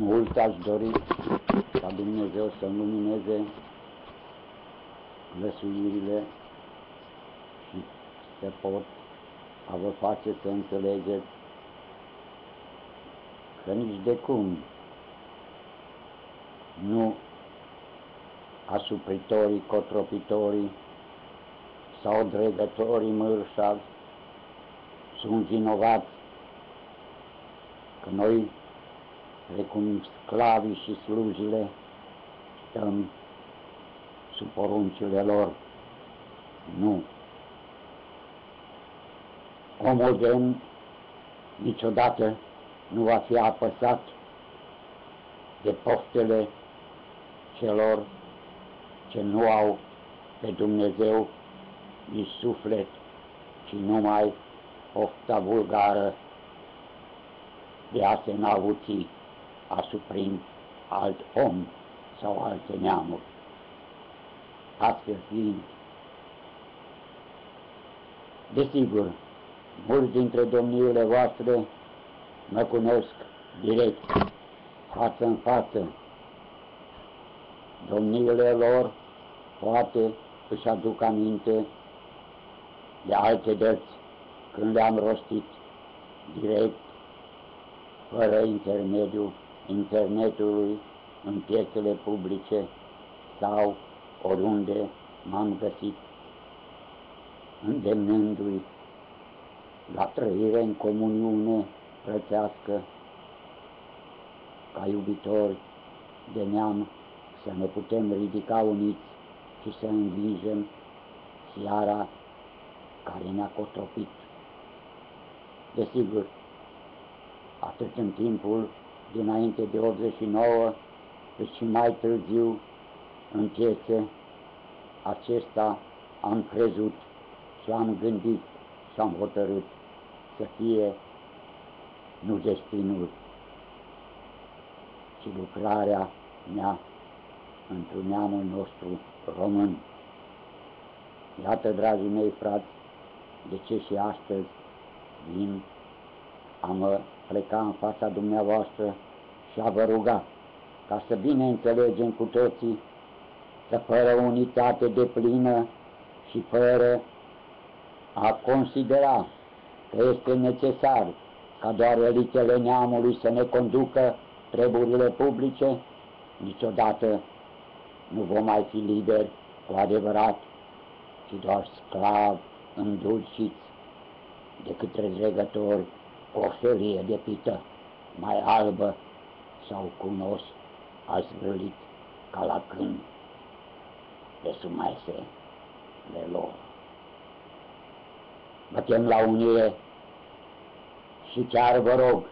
mult aș dori ca Dumnezeu să-mi lumineze lăsuirile și să pot a vă face să înțelegeți că nici de cum nu asupritorii, cotropitorii sau dregătorii mărșavi sunt vinovați că noi, precum sclavii și slujile, stăm sub poruncile lor. Nu. Omul demn niciodată nu va fi apăsat de poftele celor ce nu au pe Dumnezeu nici suflet, ci numai pofta vulgară de a se înălți asupra alt om sau alte neamuri. Astfel fiind, desigur, mulți dintre domniile voastre mă cunosc direct, față în față. Domniile lor poate își aduc aminte de alte dăți când le-am rostit direct, fără intermediul internetului, în piețele publice sau oriunde m-am găsit, îndemnându-i la trăire în comuniune frățească, ca iubitori de neam, să ne putem ridica uniți și să învingem seara care ne-a cotropit. Desigur, atât în timpul dinainte de 89, cât și mai târziu în piese, acesta am crezut și am gândit și am hotărât să fie nu destinul, ci lucrarea mea într-un neamul nostru român. Iată, dragii mei frați, de ce și astăzi vin a mă pleca în fața dumneavoastră și a vă ruga ca să bine înțelegem cu toții că fără unitate deplină și fără a considera că este necesar ca doar elitele neamului să ne conducă treburile publice, niciodată nu vom mai fi liberi cu adevărat, ci doar sclavi îndulciți de către dregători cu o felie de pită mai albă sau cu un os azvârlit ca la câini de sub maesele lor. Mă chem la unire și chiar vă rog,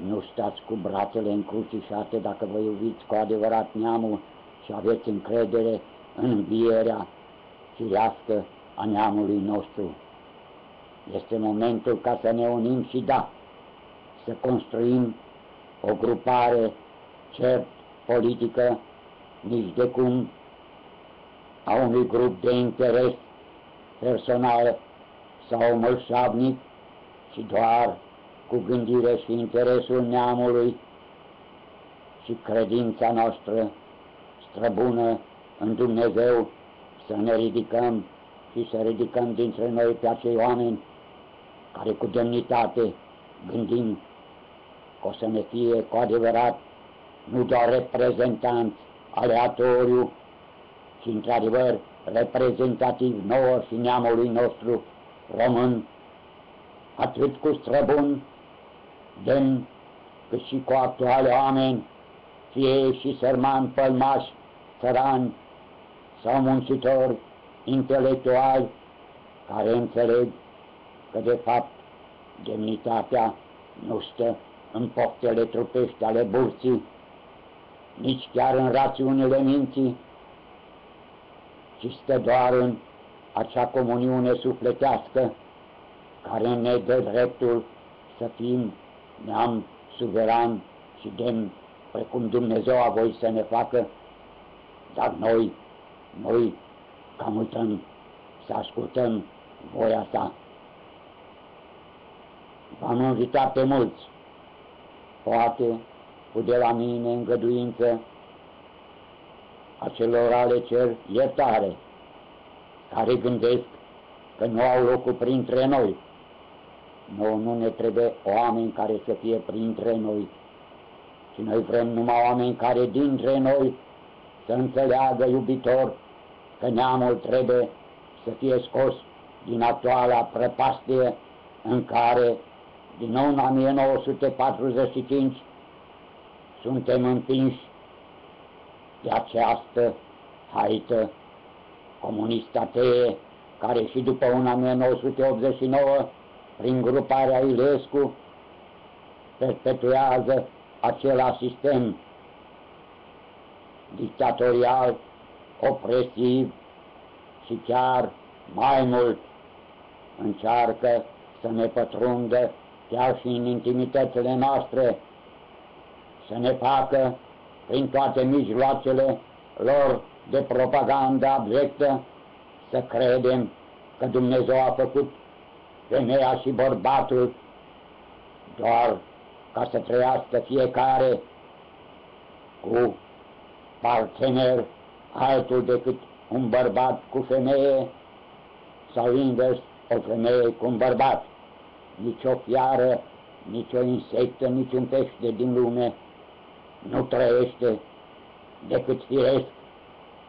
nu stați cu brațele încrucișate dacă vă iubiți cu adevărat neamul și aveți încredere în învierea firească a neamului nostru. Este momentul ca să ne unim și să construim o grupare cert politică, nici de cum a unui grup de interes personal sau mălșavnic, ci doar cu gândire și interesul neamului și credința noastră străbună în Dumnezeu, să ne ridicăm și să ridicăm dintre noi pe acei oameni care cu demnitate gândim că o să ne fie cu adevărat nu doar reprezentanți aleatoriu, ci într-adevăr reprezentativ nouă și neamului nostru român, atât cu străbuni, demn, cât și cu actuale oameni, fie și sărmani, pălmași, țărani sau muncitori intelectuali, care înțeleg că de fapt demnitatea nu stă în poftele trupești ale burții, nici chiar în rațiunile minții, ci stă doar în acea comuniune sufletească care ne dă dreptul să fim neam suveran și demn, precum Dumnezeu a voit să ne facă, dar noi cam uităm să ascultăm voia sa. V-am invitat pe mulți poate cu de la mine îngăduință acelora le cer iertare, care gândesc că nu au locul printre noi. Nu ne trebuie oameni care să fie printre noi, ci noi vrem numai oameni care dintre noi să înțeleagă iubitor că neamul trebuie să fie scos din actuala prăpastie în care, din nou în 1945, suntem împinși de această haită comunistă care și după 1989, prin gruparea Ilescu, perpetuează acela sistem dictatorial, opresiv și chiar mai mult încearcă să ne pătrundă chiar și în intimitățile noastre, să ne facă prin toate mijloacele lor de propagandă abjectă să credem că Dumnezeu a făcut femeia și bărbatul doar ca să trăiască fiecare cu partener altul decât un bărbat cu femeie sau invers, o femeie cu un bărbat. Nici o fiară, nici o insectă, nici un pește din lume nu trăiește decât firesc.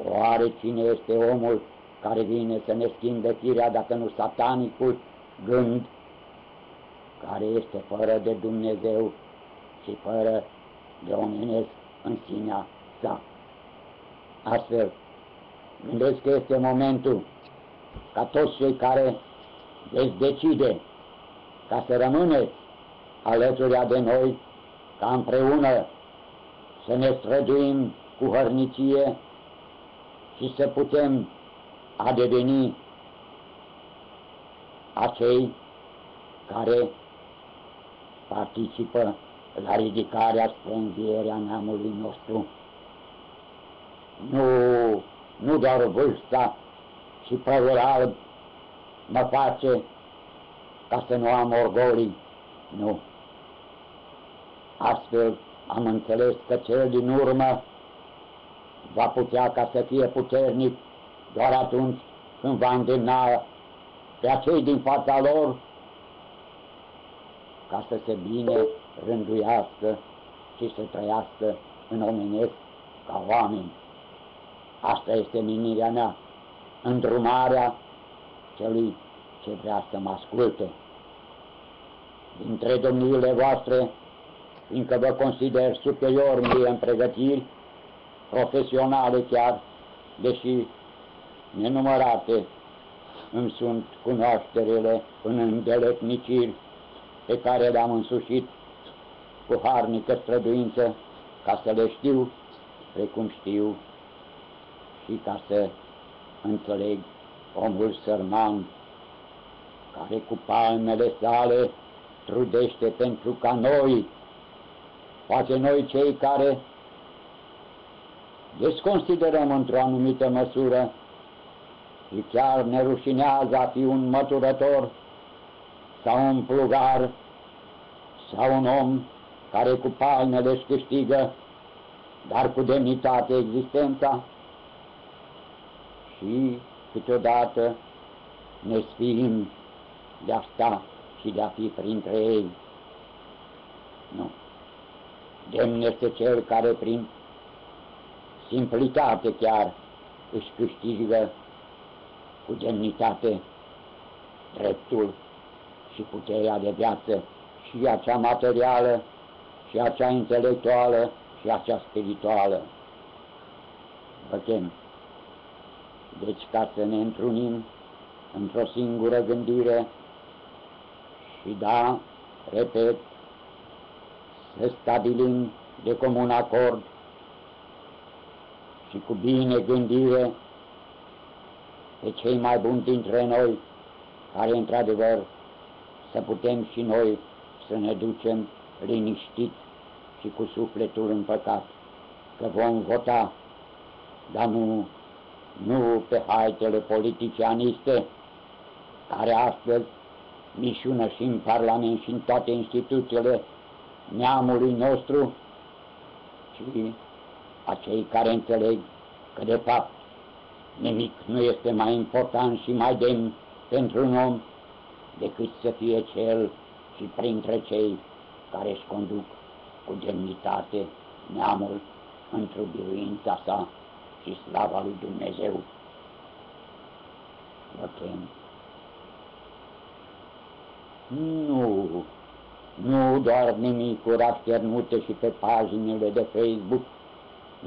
Oare cine este omul care vine să ne schimbe firea dacă nu satanicul gând care este fără de Dumnezeu și fără de omenesc în sinea sa? Astfel, gândesc că este momentul ca toți cei care veți decide ca să rămâneți alături de noi, ca împreună să ne străduim cu hărnicie și să putem a deveni acei care participă la ridicarea spre învierea neamului nostru. Nu doar vârsta și părul alb mă face ca să nu am orgolii, nu. Astfel am înțeles că cel din urmă va putea ca să fie puternic doar atunci când va îndemna pe acei din fața lor ca să se bine rânduiască și să trăiască în omenesc ca oameni. Asta este menirea mea, îndrumarea celui ce vrea să mă asculte. Dintre domniile voastre, fiindcă vă consider superior mie în pregătiri, profesionale chiar, deși nenumărate îmi sunt cunoașterile în îndeletniciri pe care le-am însușit cu harnică străduință ca să le știu precum știu și ca să înțeleg omul sărman care cu palmele sale trudește pentru ca noi, face noi cei care desconsiderăm într-o anumită măsură și chiar ne rușinează a fi un măturător sau un plugar sau un om care cu palmele își câștigă, dar cu demnitate existența, și câteodată ne sfiim de a sta și de a fi printre ei. Nu. Demn este cel care prin simplitate chiar își câștigă cu demnitate dreptul și puterea de viață, și acea materială, și acea intelectuală, și acea spirituală. Vă chem. Deci ca să ne întrunim într-o singură gândire și da, repet, să stabilim de comun acord și cu bine gândire pe cei mai buni dintre noi, care într-adevăr să putem și noi să ne ducem liniștiți și cu sufletul împăcat, că vom vota, dar nu pe haitele politicianiste, care astăzi mișună și în Parlament și în toate instituțiile neamului nostru, ci a cei care înțeleg că de fapt nimic nu este mai important și mai demn pentru un om decât să fie cel și printre cei care își conduc cu demnitate neamul într-o biruința sa și slava lui Dumnezeu. Vă chem. Nu doar nimicuri așternute și pe paginile de Facebook,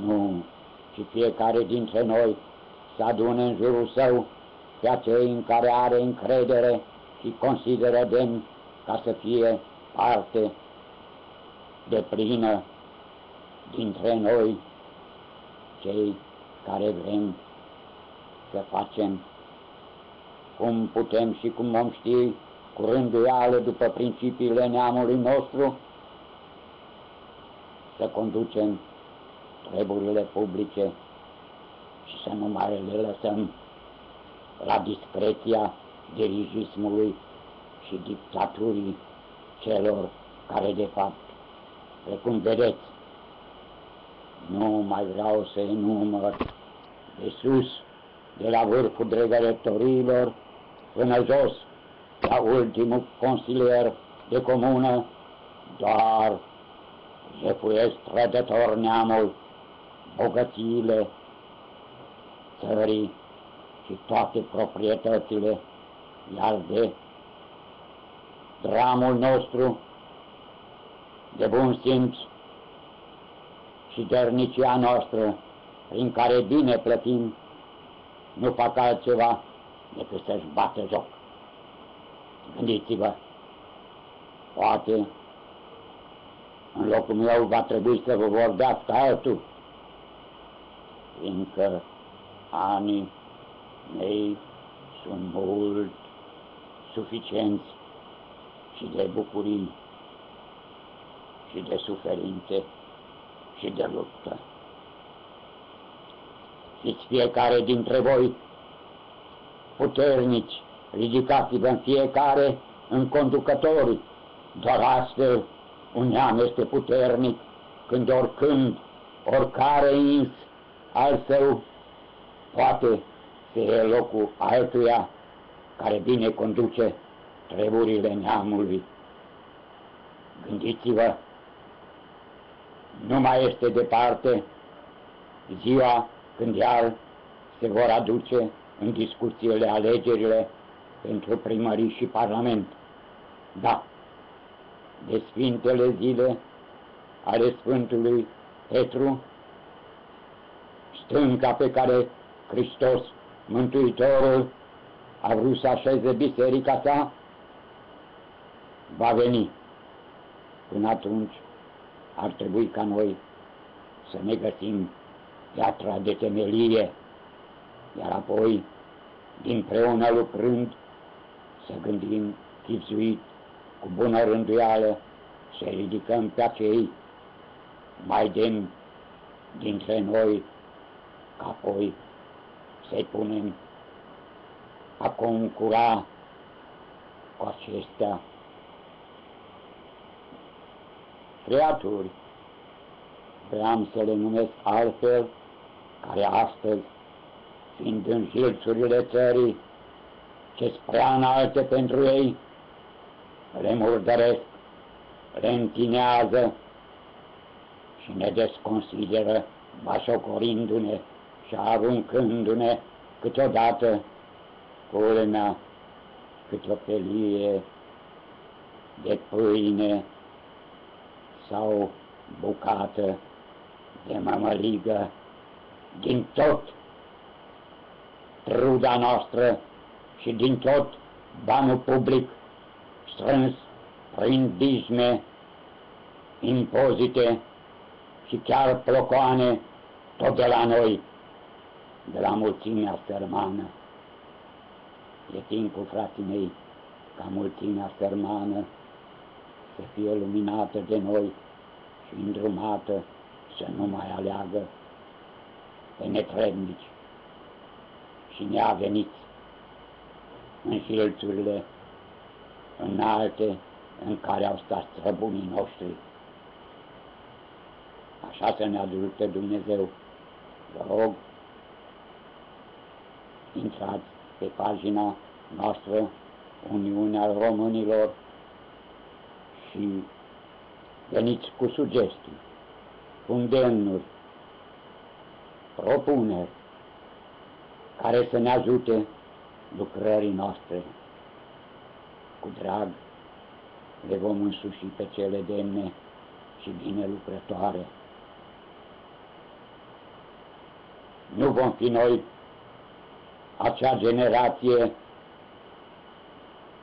nu, ci fiecare dintre noi să adune în jurul său pe acei în care are încredere și consideră demn ca să fie parte deplină dintre noi, cei care vrem să facem cum putem și cum vom ști cu rânduială după principiile neamului nostru, să conducem treburile publice și să nu mai le lăsăm la discreția dirigismului și dictaturii celor care de fapt, precum vedeți, nu mai vreau să enumăr de sus, de la vârful dregătorilor până jos, la ultimul consilier de comună, doar jefuiesc trădător neamul, bogățiile țării și toate proprietățile, iar de dramul nostru de bun simț și dărnicia noastră, prin care bine plătim, nu fac altceva decât să-și bată joc. Gândiți-vă, poate în locul meu va trebui să vă vorbească altul, fiindcă anii mei sunt mult suficienți și de bucurii și de suferințe și de luptă. Fiți fiecare dintre voi puternici, ridicați-vă în fiecare în conducători, doar astfel un neam este puternic când oricare ins al său poate să ie locul altuia care bine conduce treburile neamului. Gândiți-vă, nu mai este departe ziua când iar se vor aduce în discuțiile alegerile pentru primării și parlament. Da, de sfintele zile ale Sfântului Petru, stânca pe care Hristos, Mântuitorul, a vrut să așeze biserica sa, va veni. Până atunci ar trebui ca noi să ne găsim piatra de temelie, iar apoi, dinpreună lucrând, să gândim chipzuit, cu bună rânduială, să ridicăm pe acei mai demni dintre noi, ca apoi să-i punem a concura cu acestea creaturi, vreau să le numesc altfel, care astăzi, fiind în jilțurile țării, ce prea înalte pentru ei, le murdăresc, le întinează și ne desconsideră, bașocorindu-ne și aruncându-ne câteodată culmea câte o felie de pâine sau bucată de mămăligă din tot truda noastră și din tot banul public strâns prin disme, impozite și chiar plocoane tot de la noi, de la mulțimea sărmană. E timpul, frații mei, ca mulțimea sărmană să fie luminată de noi și îndrumată să nu mai aleagă pe netrebnici și neaveniți în șilțurile înalte în care au stat străbunii noștri Așa să ne ajute Dumnezeu. Vă rog, intrați pe pagina noastră, Uniunea Românilor, și veniți cu sugestii, cu îndemnuri, propuneri, care să ne ajute lucrării noastre. Cu drag le vom însuși pe cele demne și bine lucrătoare. Nu vom fi noi acea generație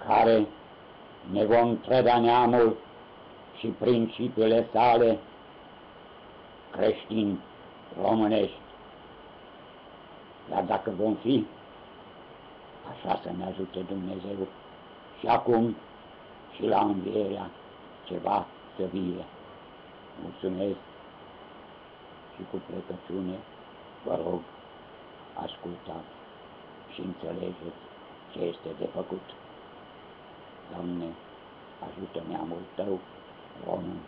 care ne vom trăda neamul și principiile sale creștini românești. Dar dacă vom fi, așa să ne ajute Dumnezeu și acum și la învierea ceva să vie. Mulțumesc și cu plecăciune vă rog, ascultați și înțelegeți ce este de făcut. Doamne, ajută neamul Tău român.